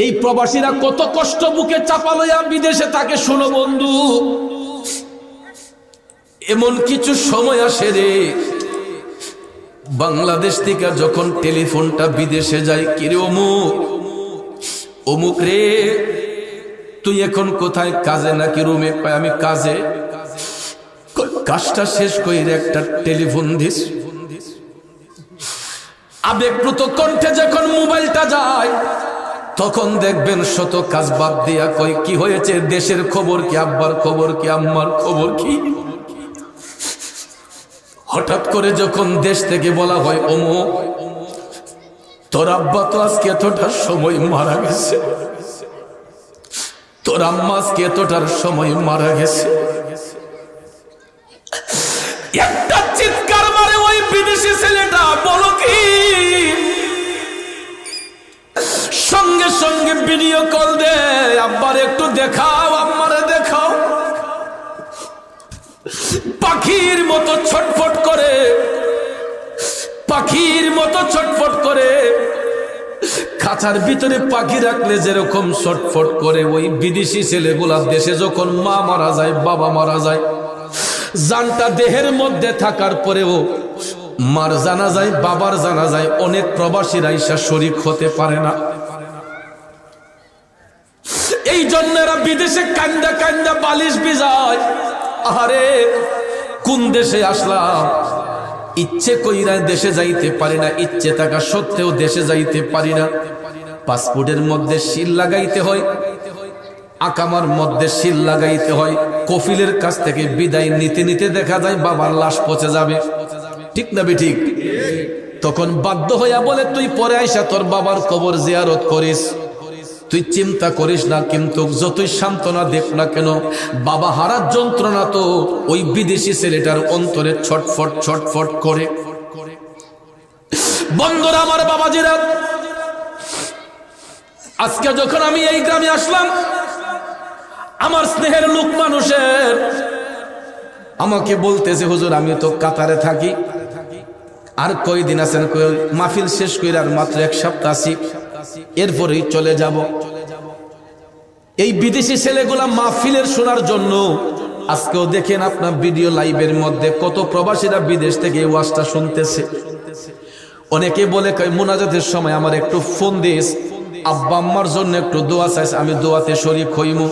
এই প্রবাসীরা কত কষ্ট বুকে চাপা লইয়া বিদেশে থাকে। শোনো বন্ধু, এমন কিছু সময় আসে রে, বাংলাদেশ থেকে যখন টেলিফোনটা বিদেশে যায়, কিরে অমুক অমুক রে, তুই এখন কোথায়? কাজে নাকি রুমে? পায় আমি কাজে। কাজটা শেষ করে একটা টেলিফোন দিস। আবেগপ্রুত কণ্ঠে যখন মোবাইলটা যায়, তখন দেখবেন শত কাজ বাদ দিয়া কই, কি হয়েছে? দেশের খবর কি? আব্বার খবর কি? আম্মার খবর কি? হঠাৎ করে যখন দেশ থেকে বলা হয়, অমুক তোর আব্বা তো আজকে এতটার সময় মারা গেছে, তোর আম্মা আজকে এতটার সময় মারা গেছে, একটা চিৎকার মারে ওই বিদেশি ছেলেটা, বলো কি? সঙ্গে সঙ্গে ভিডিও কল দে, আব্বার একটু দেখাও, আম্মারে দেখাও। পাখির মতো ছটফট করে, পাখির মতো ছটফট করে। খাঁচার ভিতরে পাখি রাখলে যেরকম ছটফট করে, ওই বিদেশি ছেলেগুলা দেশে যখন মা মারা যায়, বাবা মারা যায়, জানটা দেহের মধ্যে থাকার পরেও মার জানা যায়, বাবার জানা যায়, অনেক প্রবাসীরা ঈশা শরীক হতে পারে না। এই জন্য এরা বিদেশে কান্দা কান্দা বালিশ ভিজায়। আরে কোন দেশে আসলাম, ইচ্ছে কইরা দেশে যাইতে পারি না, ইচ্ছে থাকা সত্ত্বেও দেশে যাইতে পারি না। পাসপোর্টের মধ্যে সিল লাগাইতে হয়, আকামার মধ্যে সিল লাগাইতে হয়। কফিলের কাছ থেকে বিদায় নিতে নিতে দেখা যায় বাবার লাশ পচে যাবে, ঠিক না বেঠিক? তখন বাধ্য হইয়া বলে, তুই পরে আইসা তোর বাবার কবর জিয়ারত করিস, তুই চিন্তা করিস না। কিন্তু যতই সান্ত্বনা দেখ না কেন, বাবা হারার যন্ত্রণা তো ওই বিদেশি ছেলেটার অন্তরে ছটফট ছটফট করে। বন্ধুরা আমার, বাবাজিরা, আজকে যখন আমি এই গ্রামে আসলাম, আমার স্নেহের লোক মানুষের আমাকে বলতেছে, হুজুর আমি তো কাতারে থাকি, আর কয়দিন আছেন? মাহফিল শেষ করে আর মাত্র 1 সপ্তাহ আছি, এরপরেই চলে যাব। এই বিদেশি ছেলেগুলা মাহফিলের শোনার জন্য আজকেও দেখেন আপনার ভিডিও লাইভের মধ্যে কত প্রবাসীরা বিদেশ থেকে এই ওয়াজটা শুনতেছে। অনেকে বলে, মোনাজাতের সময় আমার একটু ফোন দিস, আব্বা আম্মার জন্য একটু দোয়া চাইছে, আমি দোয়াতে শরীক হইমু।